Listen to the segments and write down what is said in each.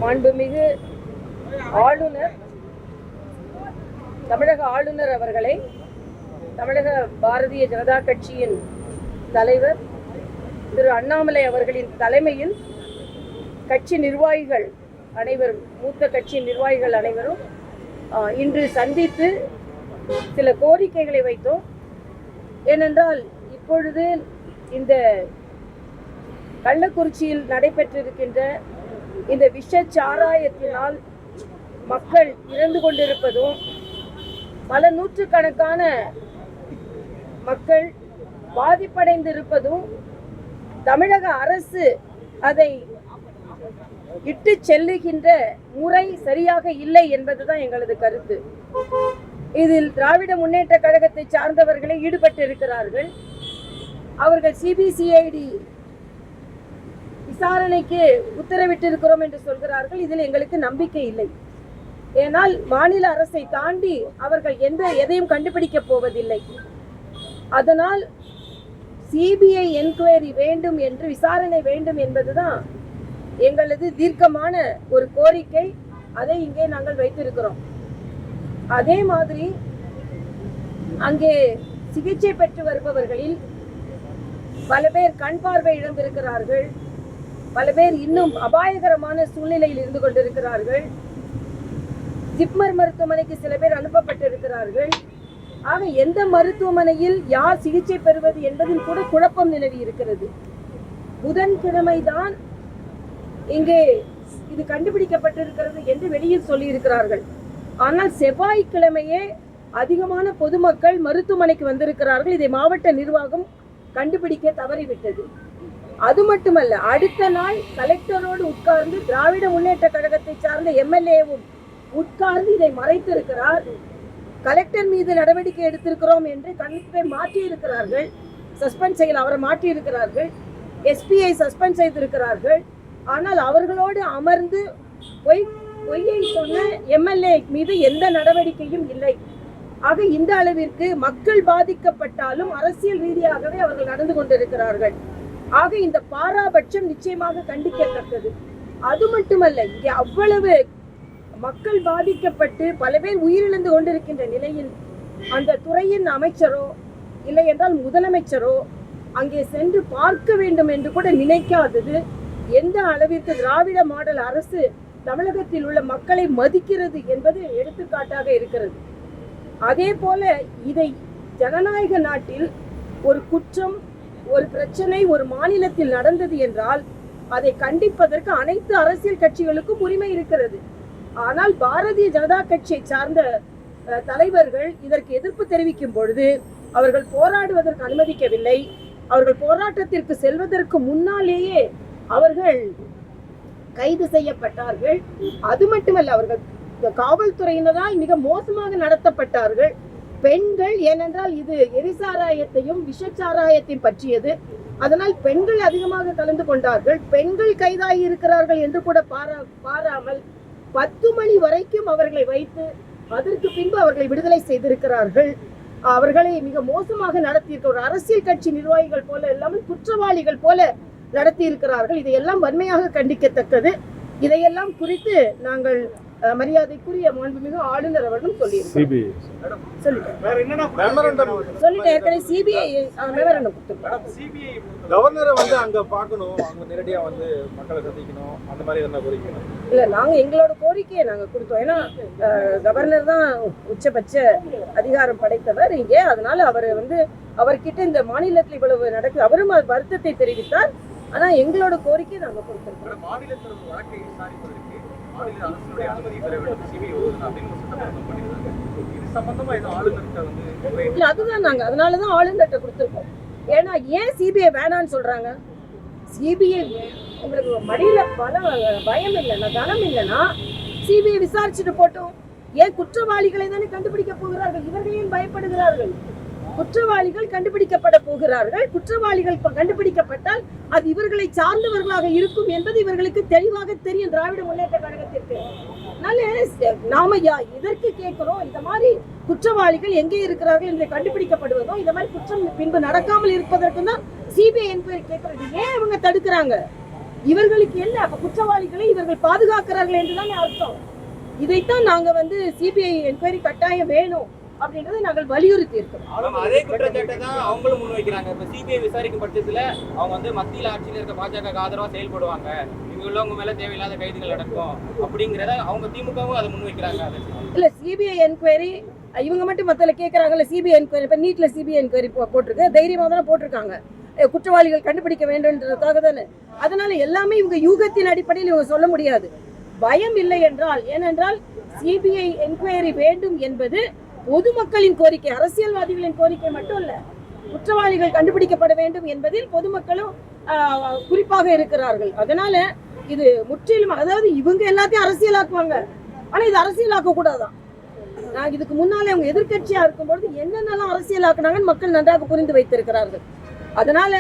மாண்புமிகு ஆளுநர், தமிழக ஆளுநர் அவர்களை தமிழக பாரதிய ஜனதா கட்சியின் தலைவர் திரு அண்ணாமலை அவர்களின் தலைமையில் கட்சி நிர்வாகிகள் அனைவரும், மூத்த கட்சி நிர்வாகிகள் அனைவரும் இன்று சந்தித்து சில கோரிக்கைகளை வைத்தோம். ஏனென்றால் இப்பொழுது இந்த கள்ளக்குறிச்சியில் நடைபெற்றிருக்கின்ற இந்த விஷ சாராயத்தினால் மக்கள் இறந்து கொண்டிருப்பதும், பல நூற்றுக்கணக்கான மக்கள் பாதிப்படைந்திருப்பதும், தமிழக அரசு அதை இட்டு செல்லுகின்ற முறை சரியாக இல்லை என்பதுதான் எங்களது கருத்து. இதில் திராவிட முன்னேற்ற கழகத்தை சார்ந்தவர்களை ஈடுபட்டு இருக்கிறார்கள். அவர்கள் சிபிசிஐடி விசாரணைக்கு உத்தரவிட்டிருக்கிறோம் என்று சொல்கிறார்கள். இதில் எங்களுக்கு நம்பிக்கை இல்லை. ஏனால் மாநில அரசை தாண்டி அவர்கள் எதையும் கண்டுபிடிக்க போவதில்லை. அதனால் சிபிஐ என்கொயரி வேண்டும் என்று, விசாரணை வேண்டும் என்பதுதான் எங்களது தீர்க்கமான ஒரு கோரிக்கை. அதை இங்கே நாங்கள் வைத்திருக்கிறோம். அதே மாதிரி அங்கே சிகிச்சை பெற்று வருபவர்களில் பல பேர் கண் பார்வை இழந்திருக்கிறார்கள். பல பேர் இன்னும் அபாயகரமான சூழ்நிலையில் இருந்து கொண்டிருக்கிறார்கள். ஜிப்மர் மருத்துவமனைக்கு சில பேர் அனுப்பப்பட்டிருக்கிறார்கள். ஆக எந்த மருத்துவமனையில் யார் சிகிச்சை பெறுவது என்பதில் கூட குழப்பம் நிலவி இருக்கிறது. புதன்கிழமைதான் இங்கே இது கண்டுபிடிக்கப்பட்டிருக்கிறது என்று வெளியில் சொல்லி இருக்கிறார்கள். ஆனால் செவ்வாய்க்கிழமையே அதிகமான பொதுமக்கள் மருத்துவமனைக்கு வந்திருக்கிறார்கள். இதை மாவட்ட நிர்வாகம் கண்டுபிடிக்க தவறிவிட்டது. அது மட்டுமல்ல, அடுத்த நாள் கலெக்டரோடு உட்கார்ந்து திராவிட முன்னேற்ற கழகத்தை சார்ந்த எம்எல்ஏவும் உட்கார்ந்து இதை மறைத்திருக்கிறார். கலெக்டர் மீது நடவடிக்கை எடுத்திருக்கிறோம் என்று கலெக்டரை மாற்றி இருக்கிறார்கள், சஸ்பெண்ட் செய்யல, அவரை மாற்றி இருக்கிறார்கள். எஸ்பியை சஸ்பெண்ட் செய்திருக்கிறார்கள். ஆனால் அவர்களோடு அமர்ந்து பொய்யை சொன்ன எம்எல்ஏ மீது எந்த நடவடிக்கையும் இல்லை. ஆக இந்த அளவிற்கு மக்கள் பாதிக்கப்பட்டாலும் அரசியல் ரீதியாகவே அவர்கள் நடந்து கொண்டிருக்கிறார்கள். ஆக இந்த பாராபட்சம் நிச்சயமாக கண்டிக்கத்தக்கது. அது மட்டுமல்ல, இங்கே அவ்வளவு மக்கள் பாதிக்கப்பட்டு பல பேர் உயிரிழந்து கொண்டிருக்கின்ற நிலையில் அந்த துறையின் அமைச்சரோ இல்லை என்றால் முதலமைச்சரோ அங்கே சென்று பார்க்க வேண்டும் என்று கூட நினைக்காதது எந்த அளவிற்கு திராவிட மாடல் அரசு தமிழகத்தில் உள்ள மக்களை மதிக்கிறது என்பது எடுத்துக்காட்டாக இருக்கிறது. அதே போல இதை ஜனநாயக நாட்டில் ஒரு குற்றம், ஒரு பிரச்சனை ஒரு மாநிலத்தில் நடந்தது என்றால் அதை கண்டிப்பதற்கு அனைத்து அரசியல் கட்சிகளுக்கும் உரிமை இருக்கிறது. ஆனால் பாரதிய ஜனதா கட்சியை சார்ந்த தலைவர்கள் இதற்கு எதிர்ப்பு தெரிவிக்கும் பொழுது அவர்கள் போராடுவதற்கு அனுமதிக்கவில்லை. அவர்கள் போராட்டத்திற்கு செல்வதற்கு முன்னாலேயே அவர்கள் கைது செய்யப்பட்டார்கள். அது மட்டுமல்ல, அவர்கள் காவல்துறையினரால் மிக மோசமாக நடத்தப்பட்டார்கள். பெண்கள், ஏனென்றால் இது எரிசாராயத்தையும் விஷச்சாராயத்தையும் பற்றியது, அதனால் பெண்கள் அதிகமாக கலந்து கொண்டார்கள். பெண்கள் கைதாகி இருக்கிறார்கள் என்று கூட பாராமல் 10 மணி வரைக்கும் அவர்களை வைத்து அதற்கு பின்பு அவர்களை விடுதலை செய்திருக்கிறார்கள். அவர்களை மிக மோசமாக நடத்தியிருக்க ஒரு அரசியல் கட்சி நிர்வாகிகள் போல இல்லாமல் குற்றவாளிகள் போல நடத்தி இருக்கிறார்கள். இதையெல்லாம் வன்மையாக கண்டிக்கத்தக்கது. இதையெல்லாம் குறித்து நாங்கள் மரியாதைக்குரிய மாண்புமிகு ஆளுநர் அவர்களும் சொல்லிட்டேன். இல்ல, நாங்க எங்களோட கோரிக்கையை நாங்க கொடுத்தோம். ஏன்னா கவர்னர் தான் உச்சபட்ச அதிகாரம் படைத்தவர் இங்கே. அதனால அவர் அவர்கிட்ட இந்த மாநிலத்தில் இவ்வளவு நடக்குது, அவரும் வருத்தத்தை தெரிவித்தார். ஆனா எங்களோட கோரிக்கையை நாங்க கொடுத்திருக்கோம். அதுதான் நாங்க அதனாலதான் ஆளுநர்கிட்ட கொடுத்திருக்கோம். ஏன்னா ஏன் சிபிஐ வேணான்னு சொல்றாங்க? சிபிஐ உங்களுக்கு மடியில பயம் இல்லைன்னா, கனம் இல்லைன்னா சிபிஐ விசாரிச்சுட்டு போட்டோம். ஏன் குற்றவாளிகளை தானே கண்டுபிடிக்க போகிறார்கள். இவர்கள் ஏன் பயப்படுகிறார்கள்? குற்றவாளிகள் கண்டுபிடிக்கப்பட போகிறார்கள். குற்றவாளிகள் கண்டுபிடிக்கப்பட்டால் அது இவர்களை சார்ந்தவர்களாக இருக்கும் என்பது இவர்களுக்கு தெளிவாக தெரியும் திராவிட முன்னேற்ற கழகத்திற்கு. நாம இதற்கு கேட்கிறோம், இந்த மாதிரி குற்றவாளிகள் எங்கே இருக்கிறார்கள் என்று கண்டுபிடிக்கப்படுவதோ, இந்த மாதிரி குற்றம் பின்பு நடக்காமல் இருப்பதற்கு தான் சிபிஐ என்கொயரி கேட்கறது. ஏன் இவங்க தடுக்கிறாங்க? இவர்களுக்கு என்ன அப்ப குற்றவாளிகளை இவர்கள் பாதுகாக்கிறார்கள் என்றுதான் அர்த்தம். இதைத்தான் நாங்க சிபிஐ என்கொயரி கட்டாயம் வேணும் அப்படின்றத நாங்கள் வலியுறுத்தி இருக்கிறோம். அதே குற்றச்சாட்டை தான் அவங்களும் முன்வைக்கிறாங்க. இப்ப சிபிஐ விசாரிக்கும் பட்சத்துல அவங்க மத்தியில் ஆட்சியில் இருக்க பாஜக ஆதரவா செயல்படுவாங்க, இங்க உள்ளவங்க மேல தேவையில்லாத கைதுகள் நடக்கும் அப்படிங்கிறத அவங்க திமுகவும் அதை முன்வைக்கிறாங்க. இல்ல சிபிஐ என்கொயரி இவங்க மட்டும் மத்தல கேட்கறாங்கல்ல, சிபிஐ என்கொயரி இப்ப நீட்ல சிபிஐ என்கொயரி போட்டிருக்கு, தைரியமா தானே போட்டிருக்காங்க, குற்றவாளிகள் கண்டுபிடிக்க வேண்டும்ன்றதுக்காக தானே. அதனால எல்லாமே இவங்க யூகத்தின் அடிப்படையில் இவங்க சொல்ல முடியாது. பயம் இல்லை என்றால், ஏனென்றால் சிபிஐ என்கொயரி வேண்டும் என்பது பொதுமக்களின் கோரிக்கை, அரசியல்வாதிகளின் கோரிக்கை மட்டும் இல்ல. குற்றவாளிகள் கண்டுபிடிக்கப்பட வேண்டும் என்பதில் பொதுமக்களும் குறிப்பாக இருக்கிறார்கள். அதனால இது முற்றிலும், அதாவது இவங்க எல்லாத்தையும் அரசியலாக்குவாங்க, ஆனா இது அரசியலாக்க கூடாதான். நான் இதுக்கு முன்னாலே அவங்க எதிர்கட்சியா இருக்கும்பொழுது என்னென்னலாம் அரசியலாக்குனாங்கன்னு மக்கள் நன்றாக புரிந்து வைத்திருக்கிறார்கள். அதனால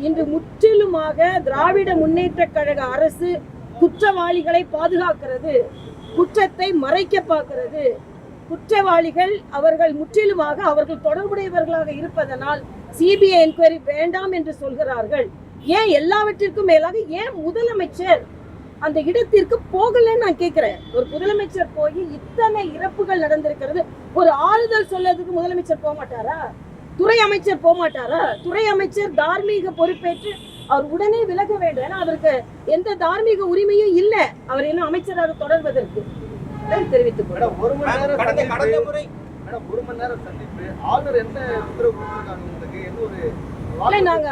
இன்று முற்றிலுமாக திராவிட முன்னேற்ற கழக அரசு குற்றவாளிகளை பாதுகாக்கிறது, குற்றத்தை மறைக்க பார்க்கிறது. குற்றவாளிகள் அவர்கள் முற்றிலுமாக அவர்கள் தொடர்புடையவர்களாக இருப்பதனால் சிபிஐ என்கொயரி வேண்டாம் என்று சொல்கிறார்கள். ஏன் எல்லாவற்றிற்கும் மேலாக ஏன் முதலமைச்சர் அந்த இடத்திற்கு போகலன்னு நான் கேட்கிறேன். ஒரு முதலமைச்சர் போய் இத்தனை இறப்புகள் நடந்திருக்கிறது, ஒரு ஆறுதல் சொல்லதுக்கு முதலமைச்சர் போக மாட்டாரா? துறை அமைச்சர் போக மாட்டாரா? துறை அமைச்சர் தார்மீக பொறுப்பேற்று அவர் உடனே விலக வேண்டும். ஏன்னா அவருக்கு எந்த தார்மீக உரிமையும் இல்லை அவர் இன்னும் அமைச்சராக தொடர்வதற்கு. தெரிவித்துக் கொள்ளும். ஒரு மணி நேரம் சந்திப்பு ஆளுநர் என்ன உத்தரவு கொடுத்திருக்காங்க உங்களுக்கு? என்ன ஒரு நாங்க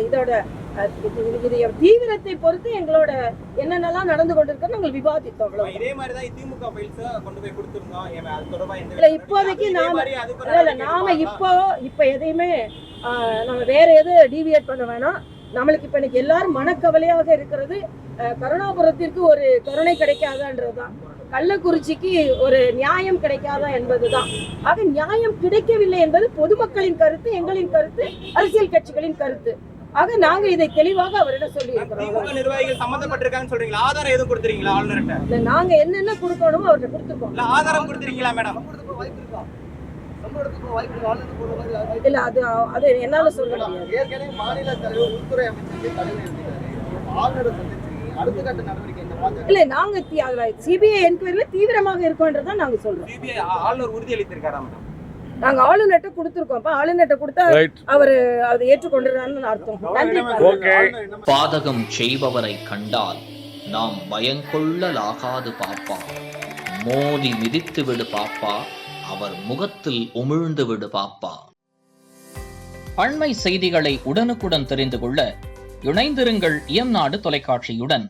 இதோட தீவிரத்தை பொறுத்து எங்களோட என்னென்னலாம் நடந்து கொண்டிருக்கோம் நாங்கள் விவாதித்தோம். இதே மாதிரி தான் திமுக ஃபைல்ஸ் கொண்டு போய் கொடுத்திருந்தோம். அது தொடர்பா இல்ல இப்போதைக்கு நாம இப்ப எதையுமே நம்ம வேற எது டீவியேட் பண்ண வேணாம். நம்மளுக்கு இப்ப இன்னைக்கு எல்லாரும் மனக்கவலையாக இருக்கிறது கருணாபுரத்திற்கு ஒரு கருணை கிடைக்காதான்றதுதான், கள்ளக்குறிச்சிக்கு ஒரு நியாயம் கிடைக்காதா என்பதுதான். ஆக நியாயம் கிடைக்கவில்லை என்பது பொதுமக்களின் கருத்து, எங்களின் கருத்து, அரசியல் கட்சிகளின் கருத்து. ஆக நாங்க இதை தெளிவாக அவரிடம் சொல்லி இருக்கிறோம். நிர்வாகிகள் சம்பந்தப்பட்டிருக்காங்க சொல்றீங்களா? ஆதாரம் எதுவும் கொடுத்துறீங்களா ஆளுநர்கிட்ட? நாங்க என்னென்ன கொடுக்கணுமோ அவர்கிட்ட கொடுத்துருக்கோம். ஆதாரம் கொடுத்துறீங்களா மேடம்? இல்ல அது என்னால சொல்ல முடியாது. ஏற்கனவே மாநில தலைவர் உள்துறை அமைச்சருக்கு தலைவர் ஆளுநரை சந்திச்சு அடுத்த கட்ட நடவடிக்கை இல்ல நாங்க சிபிஐ என்கொயரியில தீவிரமாக இருக்கோன்றதான் நாங்க சொல்றோம். சிபிஐ ஆளுநர் உறுதி அளித்திருக்காரா மேடம்? நாங்க ஆளுநர்கிட்ட கொடுத்திருக்கோம். ஆளுநர்கிட்ட கொடுத்தா அவரு அதை ஏற்றுக்கொண்டிருக்காருன்னு அர்த்தம். பாதகம் செய்பவரை கண்டால் நாம் பயங்கொள்ளலாகாது பாப்பா, மோதி மிதித்து விடு பாப்பா, அவர் முகத்தில் உமிழ்ந்து விடு பாப்பா. அண்மை செய்திகளை உடனுக்குடன் தெரிந்து கொள்ள இணைந்திருங்கள் இயம்நாடு தொலைக்காட்சியுடன்.